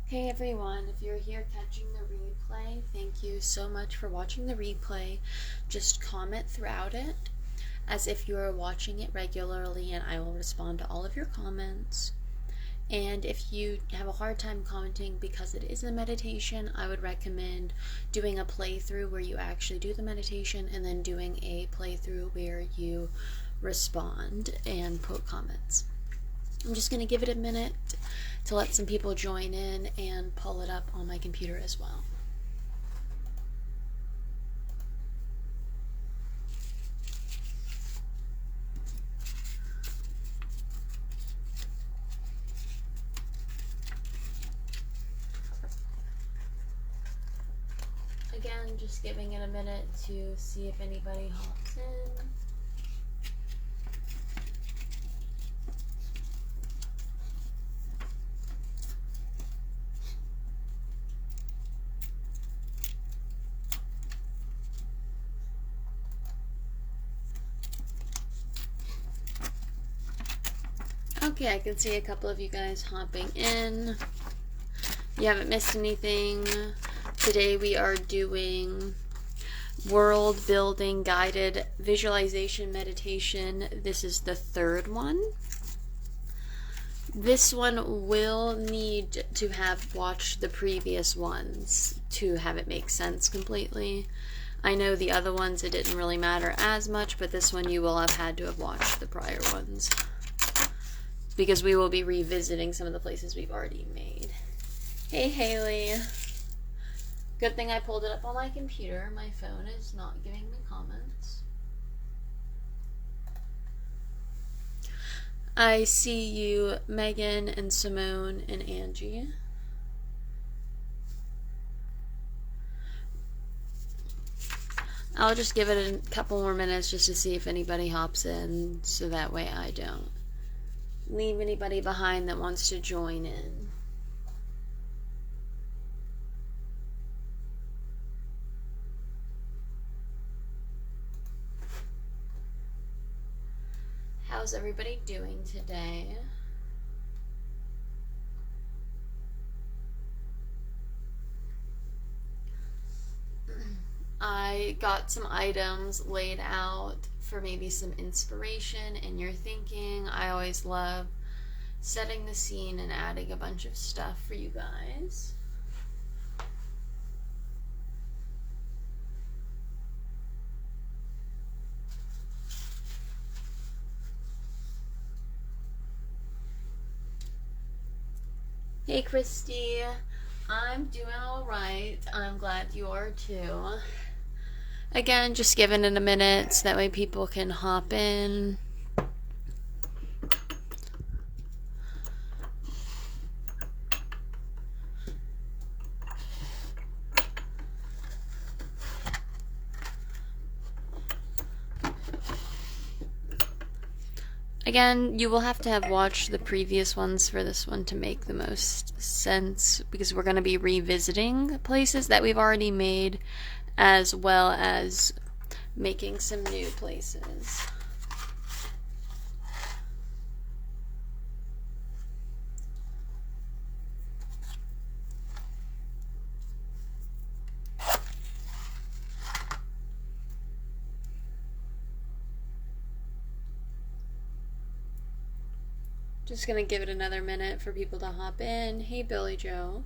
Hey everyone, if you're here catching the replay, thank you so much for watching the replay. Just comment throughout it as if you are watching it regularly, and I will respond to all of your comments. And if you have a hard time commenting because it is a meditation, I would recommend doing a playthrough where you actually do the meditation and then doing a playthrough where you respond and put comments. I'm just going to give it a minute to let some people join in and pull it up on my computer as well. Again, just giving it a minute to see if anybody hops in. Okay, I can see a couple of you guys hopping in. You haven't missed anything. Today we are doing world building guided visualization meditation. This is the third one. This one will need to have watched the previous ones to have it make sense completely. I know the other ones it didn't really matter as much, but this one you will have had to have watched the prior ones, because we will be revisiting some of the places we've already made. Hey Haley. Good thing I pulled it up on my computer. My phone is not giving me comments. I see you, Megan and Simone and Angie. I'll just give it a couple more minutes just to see if anybody hops in, so that way I don't leave anybody behind that wants to join in. How's everybody doing today? I got some items laid out for maybe some inspiration in your thinking. I always love setting the scene and adding a bunch of stuff for you guys. Hey Christy, I'm doing alright. I'm glad you are too. Again, just giving it a minute so that way people can hop in. Again, you will have to have watched the previous ones for this one to make the most sense, because we're going to be revisiting places that we've already made, as well as making some new places. Just gonna give it another minute for people to hop in. Hey, Billy Joe.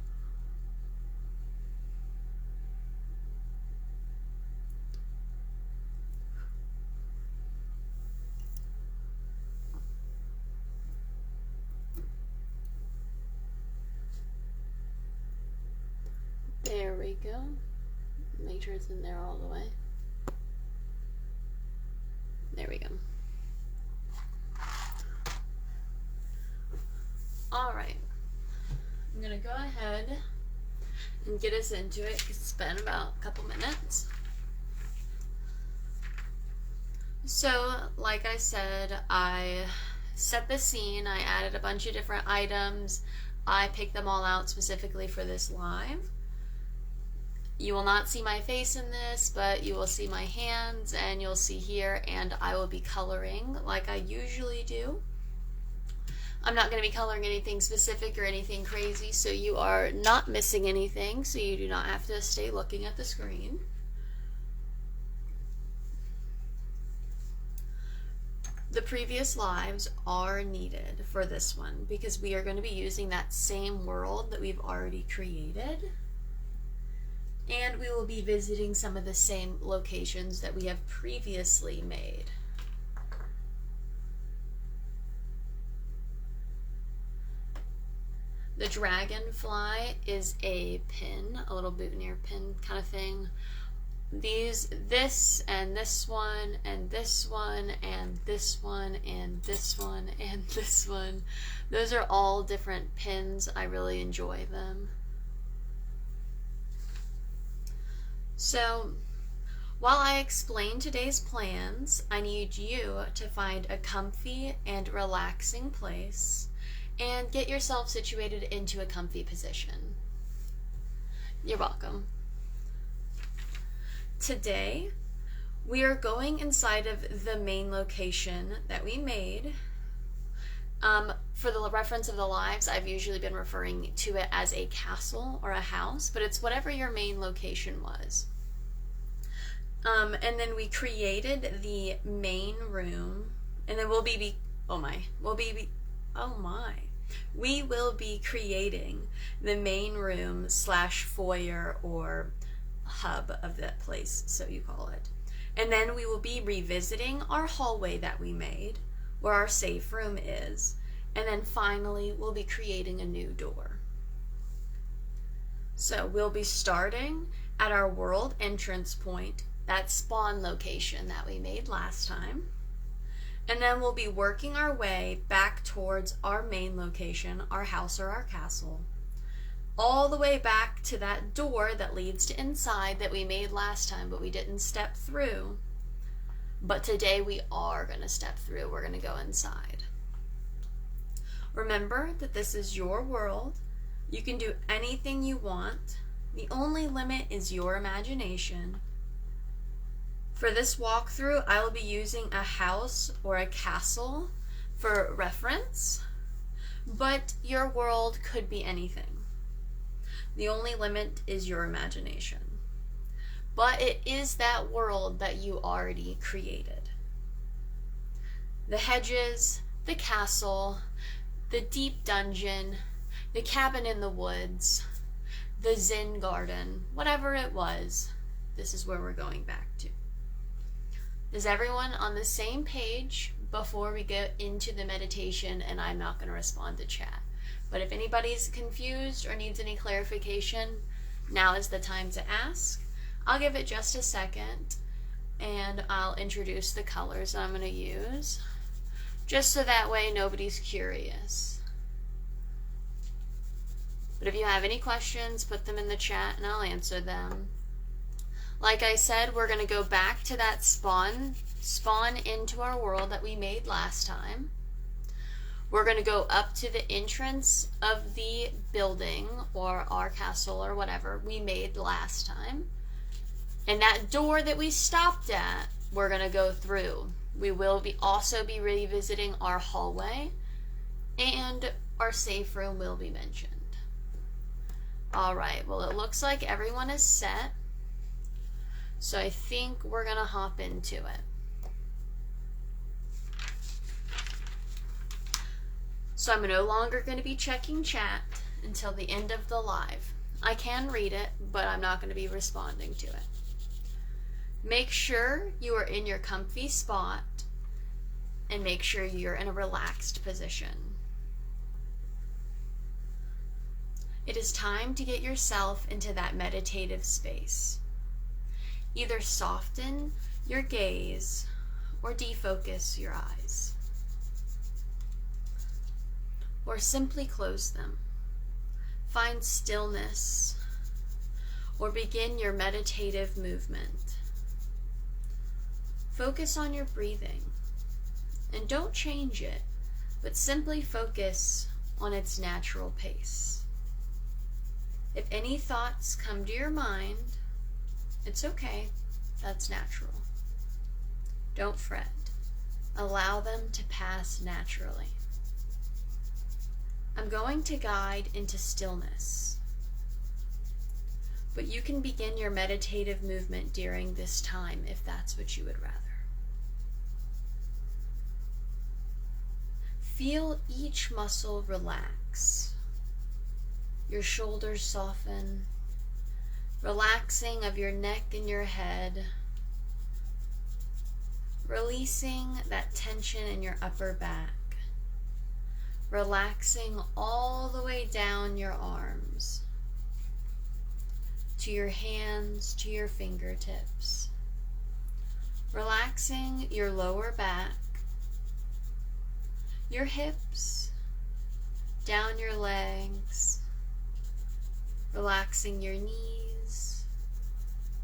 There we go. Make sure it's in there all the way. There we go. Alright. I'm gonna go ahead and get us into it, because it's been about a couple minutes. So, like I said, I set the scene. I added a bunch of different items. I picked them all out specifically for this live. You will not see my face in this, but you will see my hands, and you'll see here, and I will be coloring like I usually do. I'm not going to be coloring anything specific or anything crazy, so you are not missing anything, so you do not have to stay looking at the screen. The previous lives are needed for this one because we are going to be using that same world that we've already created. And we will be visiting some of the same locations that we have previously made. The dragonfly is a pin, a little boutonniere pin kind of thing. This and this one and this one and this one and this one and this one. Those are all different pins. I really enjoy them. So, while I explain today's plans, I need you to find a comfy and relaxing place and get yourself situated into a comfy position. You're welcome. Today, we are going inside of the main location that we made. For the reference of the lives, I've usually been referring to it as a castle or a house, but it's whatever your main location was. And then we created the main room, and then we will be creating the main room / foyer or hub of that place, so you call it. And then we will be revisiting our hallway that we made, where our safe room is, and then finally we'll be creating a new door. So we'll be starting at our world entrance point, that spawn location that we made last time, and then we'll be working our way back towards our main location, our house or our castle, all the way back to that door that leads to inside that we made last time, but we didn't step through. But today we are going to step through. We're going to go inside. Remember that this is your world. You can do anything you want. The only limit is your imagination. For this walkthrough, I will be using a house or a castle for reference, but your world could be anything. The only limit is your imagination. But it is that world that you already created. The hedges, the castle, the deep dungeon, the cabin in the woods, the Zen garden, whatever it was, this is where we're going back to. Is everyone on the same page before we get into the meditation? And I'm not going to respond to chat. But if anybody's confused or needs any clarification, now is the time to ask. I'll give it just a second, and I'll introduce the colors I'm going to use, just so that way nobody's curious. But if you have any questions, put them in the chat and I'll answer them. Like I said, we're going to go back to that spawn into our world that we made last time. We're going to go up to the entrance of the building or our castle or whatever we made last time. And that door that we stopped at, we're going to go through. We will also be revisiting our hallway, and our safe room will be mentioned. Alright, well, it looks like everyone is set. So I think we're going to hop into it. So I'm no longer going to be checking chat until the end of the live. I can read it, but I'm not going to be responding to it. Make sure you are in your comfy spot and make sure you're in a relaxed position. It is time to get yourself into that meditative space. Either soften your gaze or defocus your eyes. Or simply close them. Find stillness or begin your meditative movement. Focus on your breathing and don't change it, but simply focus on its natural pace. If any thoughts come to your mind, it's okay, that's natural. Don't fret. Allow them to pass naturally. I'm going to guide into stillness, but you can begin your meditative movement during this time if that's what you would rather. Feel each muscle relax. Your shoulders soften, relaxing of your neck and your head, releasing that tension in your upper back, relaxing all the way down your arms, to your hands, to your fingertips, relaxing your lower back, your hips, down your legs, relaxing your knees,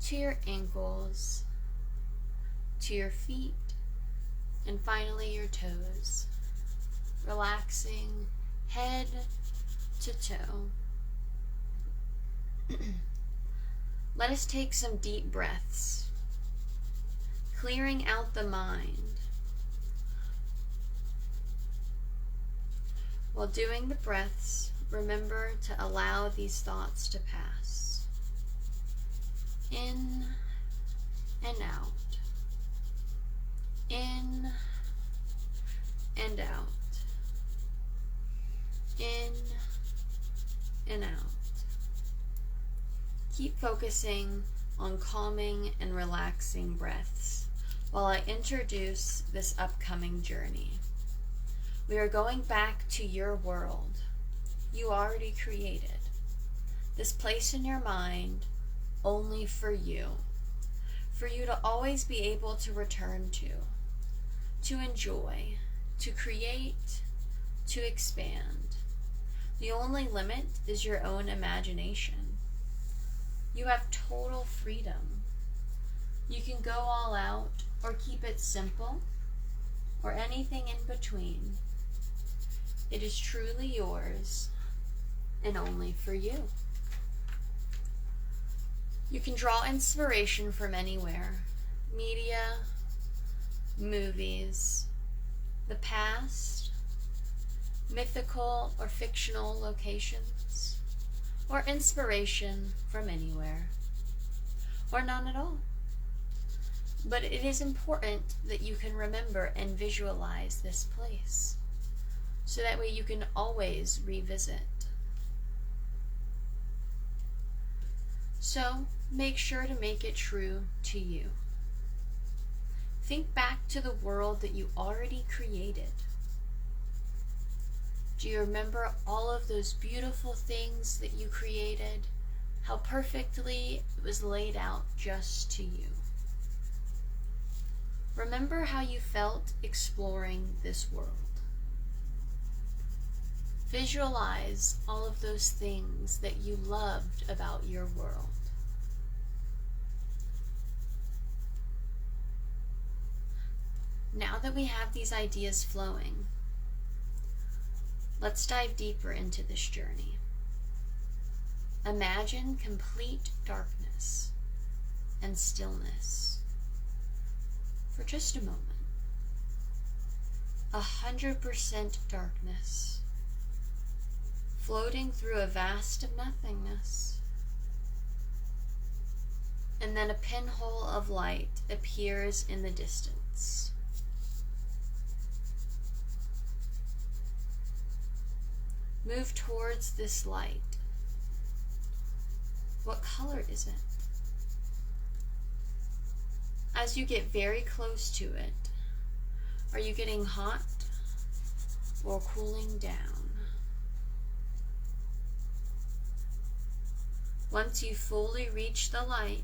to your ankles, to your feet, and finally your toes, relaxing head to toe. Let us take some deep breaths, clearing out the mind. While doing the breaths, remember to allow these thoughts to pass. In and out. In and out. In and out. Keep focusing on calming and relaxing breaths while I introduce this upcoming journey. We are going back to your world you already created, this place in your mind only for you to always be able to return to enjoy, to create, to expand. The only limit is your own imagination. You have total freedom. You can go all out or keep it simple or anything in between. It is truly yours and only for you. You can draw inspiration from anywhere: media, movies, the past, mythical or fictional locations, or inspiration from anywhere, or none at all. But it is important that you can remember and visualize this place, so that way you can always revisit. So make sure to make it true to you. Think back to the world that you already created. Do you remember all of those beautiful things that you created? How perfectly it was laid out just to you. Remember how you felt exploring this world. Visualize all of those things that you loved about your world. Now that we have these ideas flowing, let's dive deeper into this journey. Imagine complete darkness and stillness for just a moment. 100% darkness, floating through a vast of nothingness. And then a pinhole of light appears in the distance. Move towards this light. What color is it? As you get very close to it, are you getting hot or cooling down? Once you fully reach the light,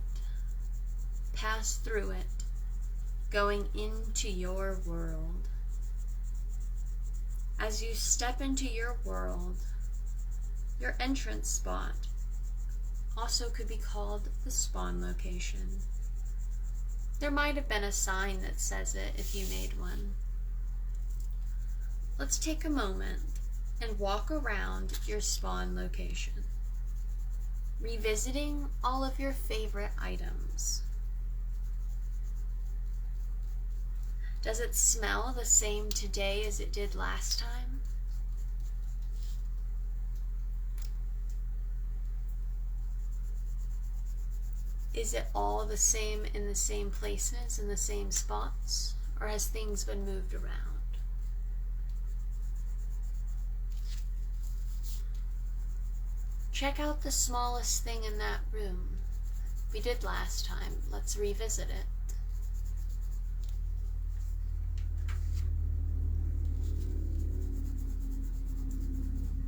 pass through it, going into your world. As you step into your world, your entrance spot also could be called the spawn location. There might have been a sign that says it if you made one. Let's take a moment and walk around your spawn location, revisiting all of your favorite items. Does it smell the same today as it did last time? Is it all the same in the same places, in the same spots? Or has things been moved around? Check out the smallest thing in that room. We did last time. Let's revisit it.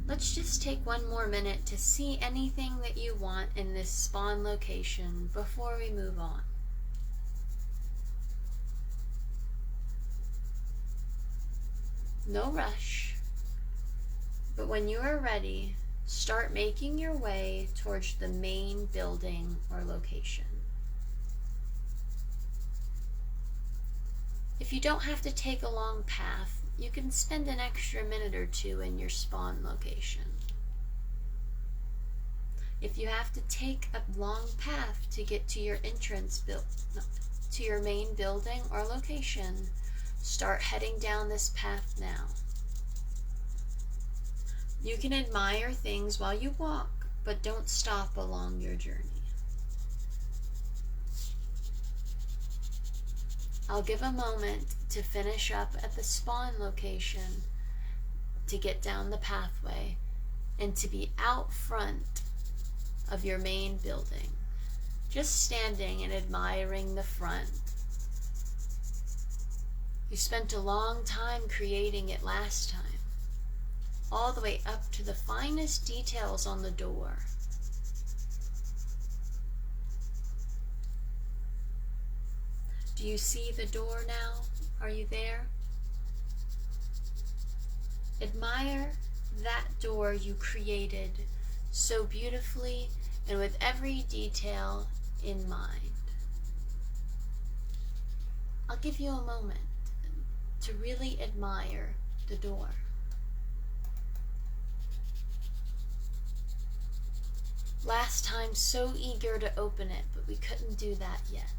Let's just take one more minute to see anything that you want in this spawn location before we move on. No rush, but when you are ready, start making your way towards the main building or location. If you don't have to take a long path, you can spend an extra minute or two in your spawn location. If you have to take a long path to get to your to your main building or location, start heading down this path now. You can admire things while you walk, but don't stop along your journey. I'll give a moment to finish up at the spawn location, to get down the pathway, and to be out front of your main building, just standing and admiring the front. You spent a long time creating it last time, all the way up to the finest details on the door. Do you see the door now? Are you there? Admire that door you created so beautifully and with every detail in mind. I'll give you a moment to really admire the door. Last time, so eager to open it, but we couldn't do that yet.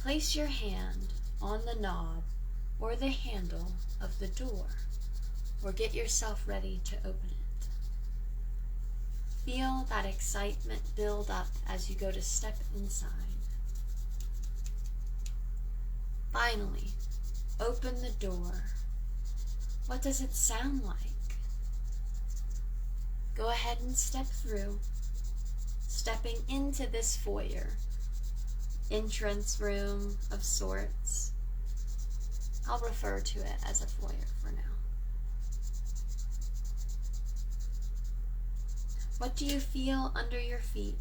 Place your hand on the knob or the handle of the door, or get yourself ready to open it. Feel that excitement build up as you go to step inside. Finally, open the door. What does it sound like? Go ahead and step through, stepping into this foyer, entrance room of sorts. I'll refer to it as a foyer for now. What do you feel under your feet?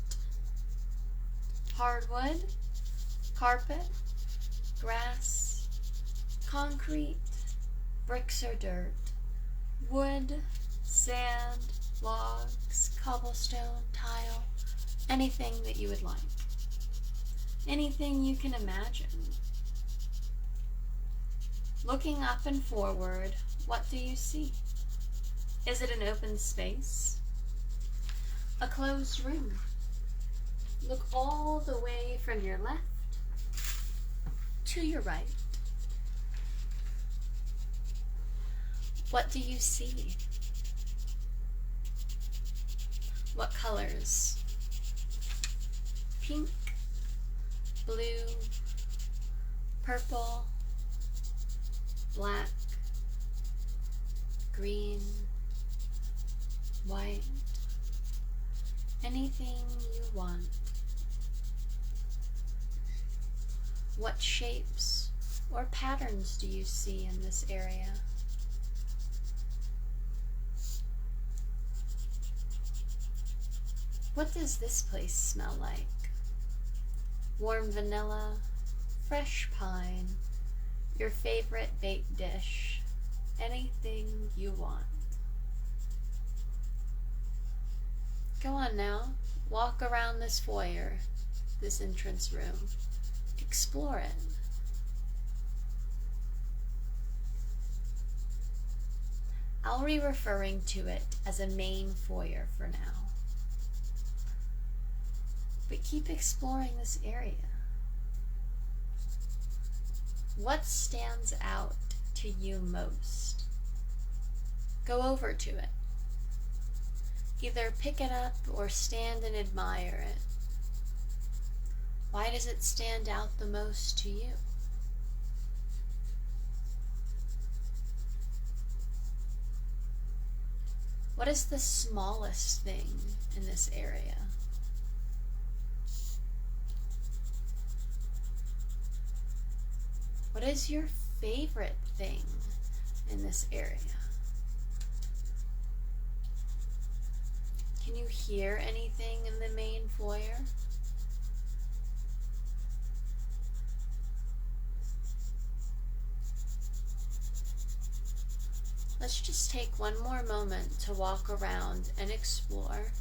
Hardwood, carpet, grass, concrete, bricks or dirt, wood, sand, logs, cobblestone, tile, anything that you would like. Anything you can imagine. Looking up and forward, what do you see? Is it an open space? A closed room? Look all the way from your left to your right. What do you see? What colors? Pink, blue, purple, black, green, white, anything you want. What shapes or patterns do you see in this area? What does this place smell like? Warm vanilla, fresh pine, your favorite baked dish, anything you want. Go on now, walk around this foyer, this entrance room. Explore it. I'll be referring to it as a main foyer for now. But keep exploring this area. What stands out to you most? Go over to it. Either pick it up or stand and admire it. Why does it stand out the most to you? What is the smallest thing in this area? What is your favorite thing in this area? Can you hear anything in the main foyer? Let's just take one more moment to walk around and explore.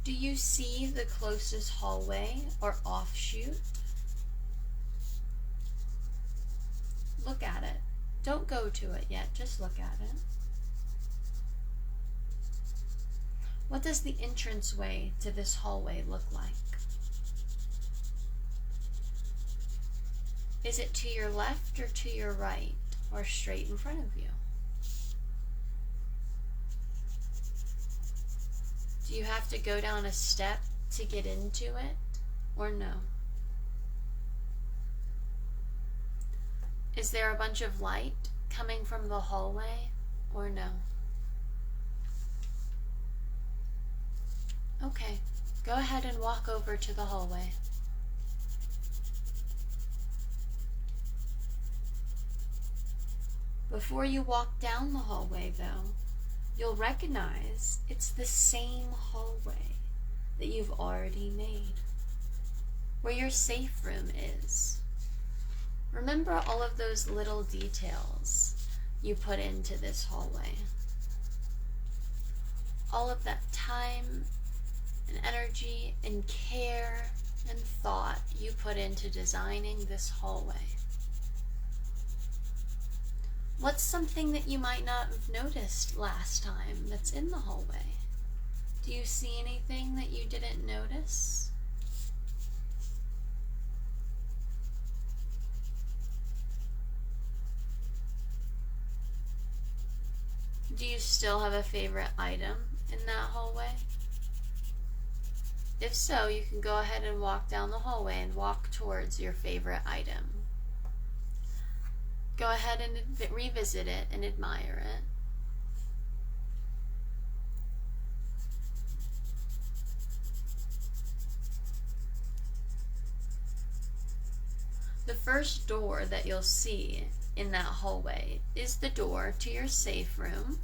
Do you see the closest hallway or offshoot? Look at it. Don't go to it yet, just look at it. What does the entranceway to this hallway look like? Is it to your left or to your right, or straight in front of you? Do you have to go down a step to get into it, or no? Is there a bunch of light coming from the hallway, or no? Okay, go ahead and walk over to the hallway. Before you walk down the hallway, though, you'll recognize it's the same hallway that you've already made, where your safe room is. Remember all of those little details you put into this hallway. All of that time and energy and care and thought you put into designing this hallway. What's something that you might not have noticed last time that's in the hallway? Do you see anything that you didn't notice? Do you still have a favorite item in that hallway? If so, you can go ahead and walk down the hallway and walk towards your favorite item. Go ahead and revisit it and admire it. The first door that you'll see in that hallway is the door to your safe room.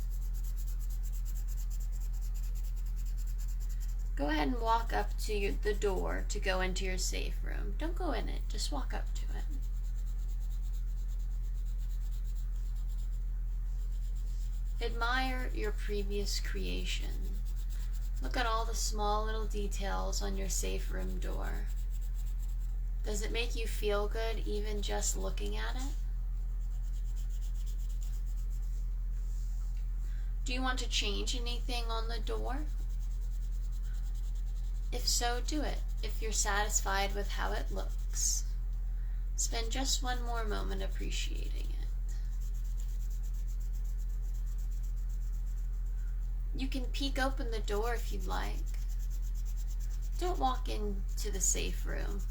Go ahead and walk up to the door to go into your safe room. Don't go in it, just walk up to it. Admire your previous creation. Look at all the small little details on your safe room door. Does it make you feel good even just looking at it? Do you want to change anything on the door? If so, do it, if you're satisfied with how it looks. Spend just one more moment appreciating it. You can peek open the door if you'd like. Don't walk into the safe room,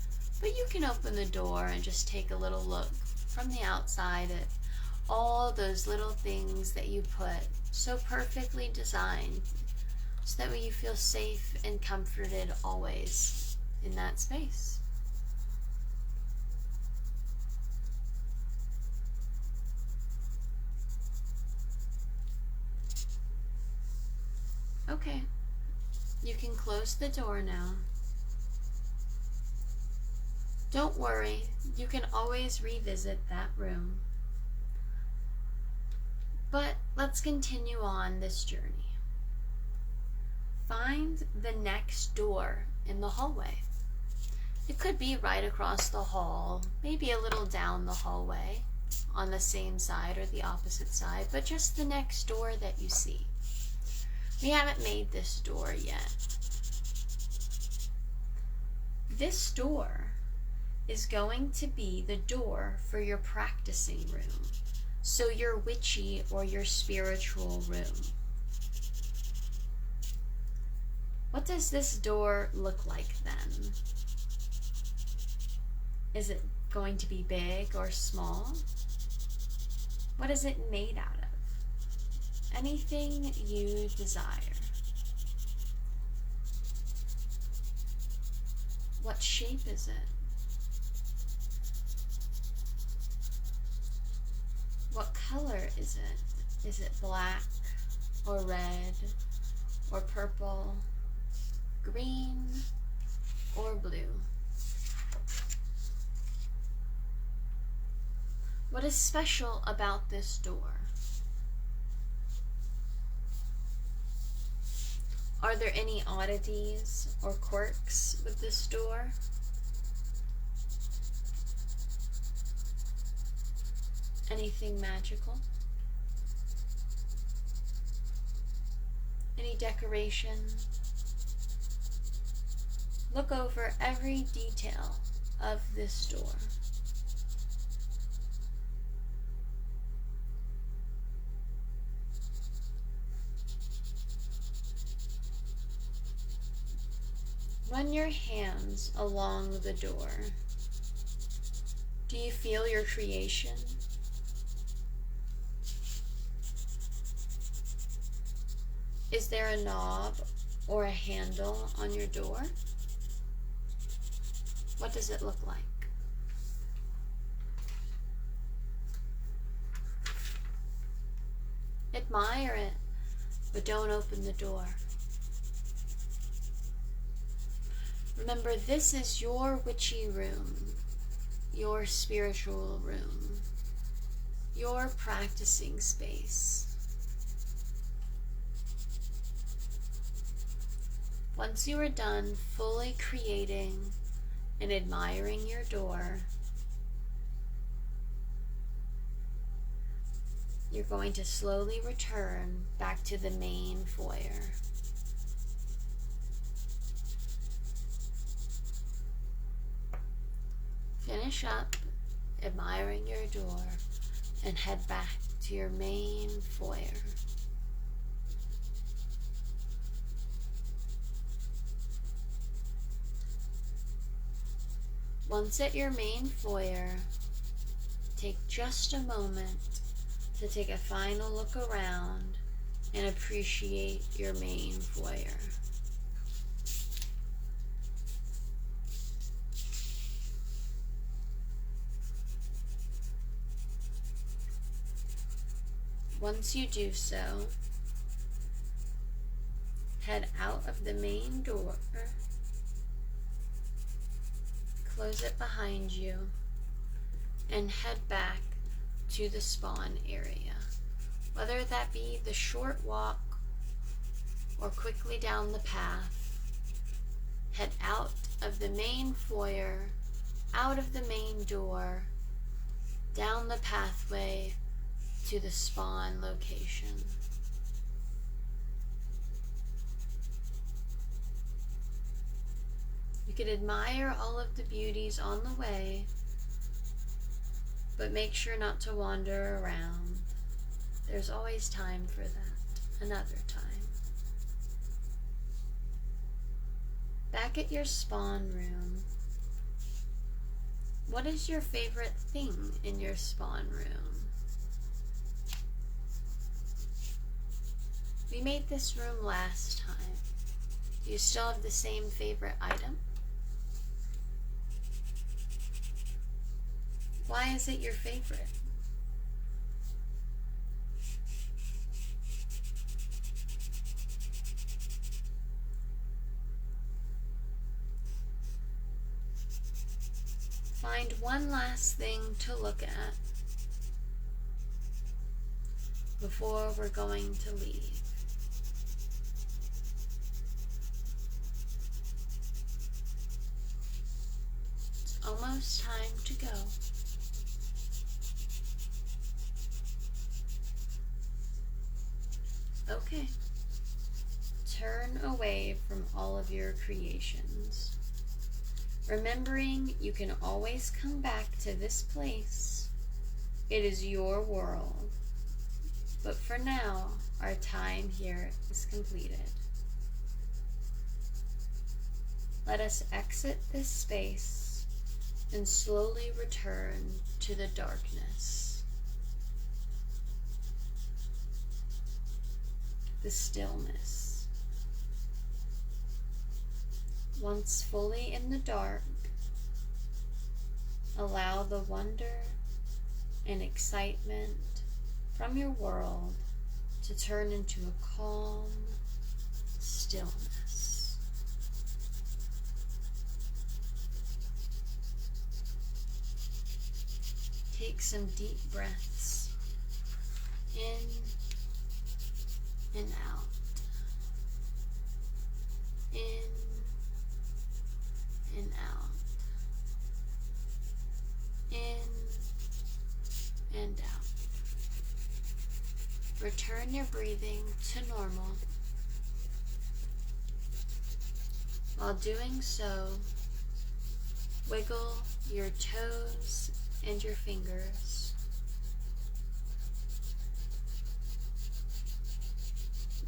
but you can open the door and just take a little look from the outside at all those little things that you put so perfectly designed so that way you feel safe and comforted always in that space. Okay, you can close the door now. Don't worry, you can always revisit that room. But let's continue on this journey. Find the next door in the hallway. It could be right across the hall, maybe a little down the hallway, on the same side or the opposite side, but just the next door that you see. We haven't made this door yet. This door is going to be the door for your practicing room. So your witchy or your spiritual room. What does this door look like then? Is it going to be big or small? What is it made out of? Anything you desire. What shape is it? What color is it? Is it black or red or purple, green or blue? What is special about this door? Are there any oddities or quirks with this door? Anything magical? Any decoration? Look over every detail of this door. Run your hands along the door. Do you feel your creation? Is there a knob or a handle on your door? What does it look like? Admire it, but don't open the door. Remember, this is your witchy room, your spiritual room, your practicing space. Once you are done fully creating and admiring your door, you're going to slowly return back to the main foyer. Finish up admiring your door and head back to your main foyer. Once at your main foyer, take just a moment to take a final look around and appreciate your main foyer. Once you do so, head out of the main door, close it behind you, and head back to the spawn area. Whether that be the short walk or quickly down the path, head out of the main foyer, out of the main door, down the pathway to the spawn location. You can admire all of the beauties on the way, but make sure not to wander around. There's always time for that, another time. Back at your spawn room, what is your favorite thing in your spawn room? We made this room last time. Do you still have the same favorite item? Why is it your favorite? Find one last thing to look at before we're going to leave. It's almost time to go. Okay. Turn away from all of your creations, remembering you can always come back to this place It is your world. But for now, our time here is completed. Let us exit this space and slowly return to the darkness, the stillness. Once fully in the dark, allow the wonder and excitement from your world to turn into a calm stillness. Take some deep breaths in and out. In and out. In and out. Return your breathing to normal. While doing so, wiggle your toes and your fingers.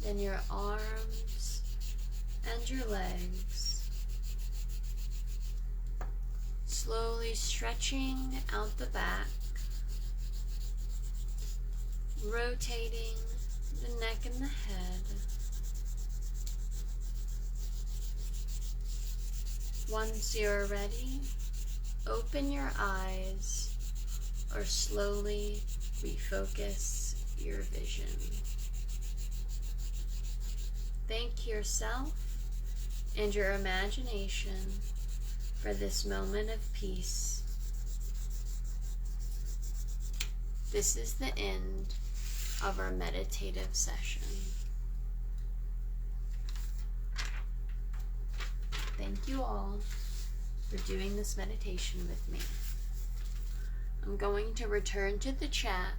Then your arms and your legs. Slowly stretching out the back, rotating the neck and the head. Once you're ready, open your eyes or slowly refocus your vision. Thank yourself and your imagination for this moment of peace. This is the end of our meditative session. Thank you all for doing this meditation with me. I'm going to return to the chat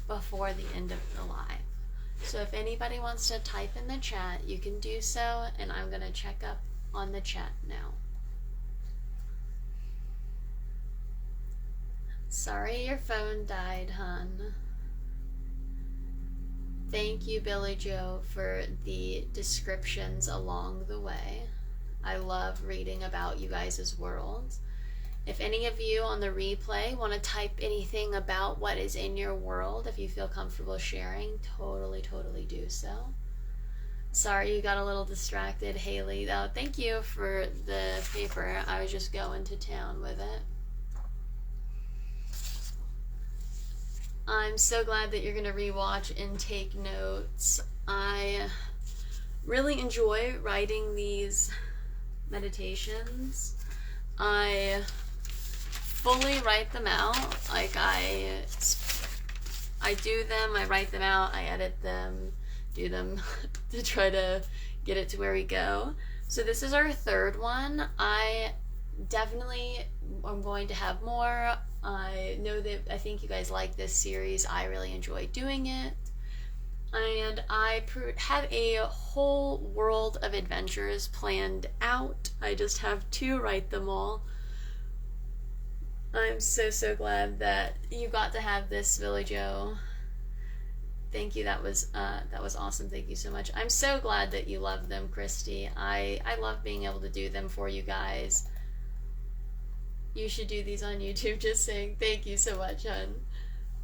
before the end of the live. So if anybody wants to type in the chat, you can do so, and I'm going to check up on the chat now. Sorry your phone died, hun. Thank you, Billy Joe, for the descriptions along the way. I love reading about you guys' worlds. If any of you on the replay want to type anything about what is in your world, if you feel comfortable sharing, totally do so. Sorry you got a little distracted, Haley. Oh, thank you for the paper. I was just going to town with it. I'm so glad that you're going to rewatch and take notes. I really enjoy writing these meditations. I fully write them out. Like I do them, I write them out, I edit them, do them to try to get it to where we go. So this is our third one. I definitely am going to have more. I know that I think you guys like this series. I really enjoy doing it. And I have a whole world of adventures planned out. I just have to write them all. I'm so glad that you got to have this, Billy Joe. Thank you. That was awesome. Thank you so much. I'm so glad that you love them, Christy. I love being able to do them for you guys. You should do these on YouTube. Just saying. Thank you so much, hon.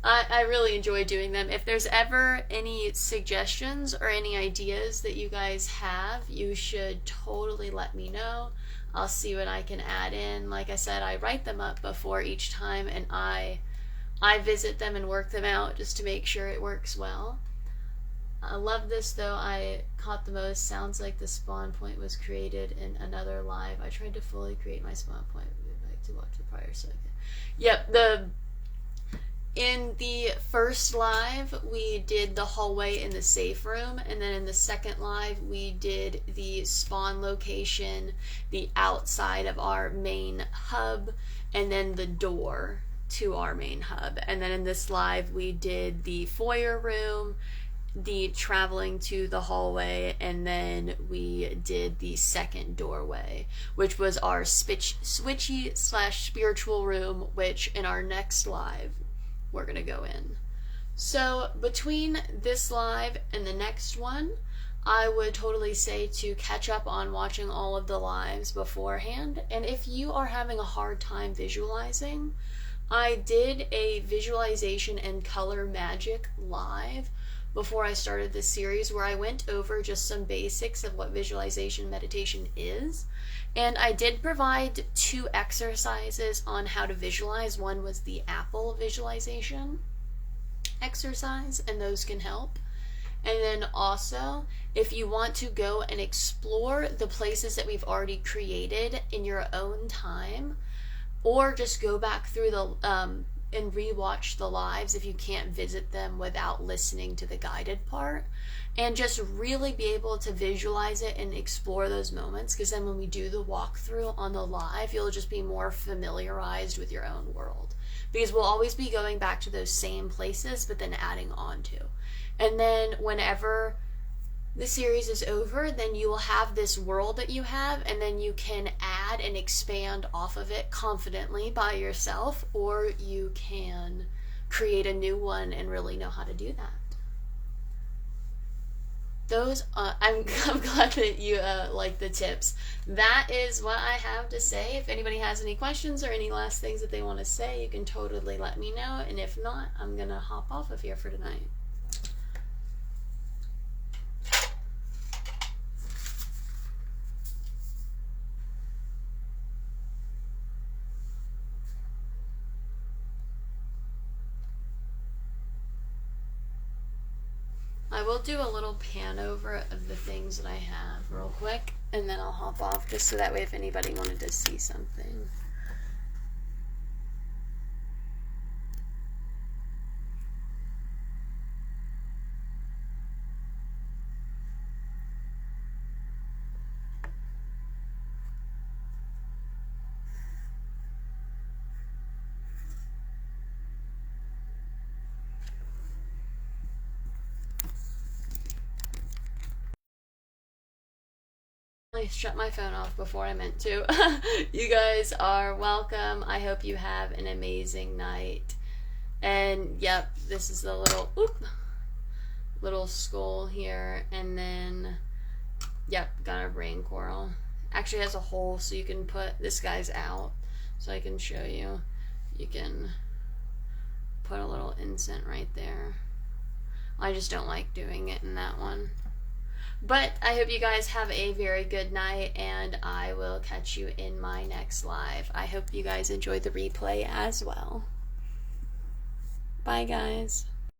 I really enjoy doing them. If there's ever any suggestions or any ideas that you guys have, you should totally let me know. I'll see what I can add in. Like I said, I write them up before each time, and I visit them and work them out just to make sure it works well. I love this though. I caught the most. Sounds like the spawn point was created in another live. I tried to fully create my spawn point. We'd like to watch the prior second. Yep, in the first live, we did the hallway in the safe room, and then in the second live, we did the spawn location, the outside of our main hub, and then the door to our main hub. And then in this live, we did the foyer room, the traveling to the hallway, and then we did the second doorway, which was our switchy / spiritual room, which in our next live we're gonna go in. So between this live and the next one, I would totally say to catch up on watching all of the lives beforehand. And if you are having a hard time visualizing, I did a visualization and color magic live before I started this series where I went over just some basics of what visualization meditation is. And I did provide 2 exercises on how to visualize. One was the apple visualization exercise, and those can help. And then also, if you want to go and explore the places that we've already created in your own time, or just go back through the and rewatch the lives if you can't visit them without listening to the guided part, and just really be able to visualize it and explore those moments, because then when we do the walkthrough on the live, you'll just be more familiarized with your own world, because we'll always be going back to those same places but then adding on to. And then whenever the series is over, then you will have this world that you have, and then you can add and expand off of it confidently by yourself, or you can create a new one and really know how to do that. Those I'm glad that you like the tips. That is what I have to say. If anybody has any questions or any last things that they want to say, you can totally let me know, and if not, I'm gonna hop off of here for tonight. I will do a little pan over of the things that I have real quick, and then I'll hop off, just so that way if anybody wanted to see something. I shut my phone off before I meant to. You guys are welcome. I hope you have an amazing night. And yep, this is the little skull here, and then yep, got a rain coral. Actually has a hole so you can put, this guy's out, so I can show you. You can put a little incense right there. I just don't like doing it in that one. But I hope you guys have a very good night, and I will catch you in my next live. I hope you guys enjoyed the replay as well. Bye, guys.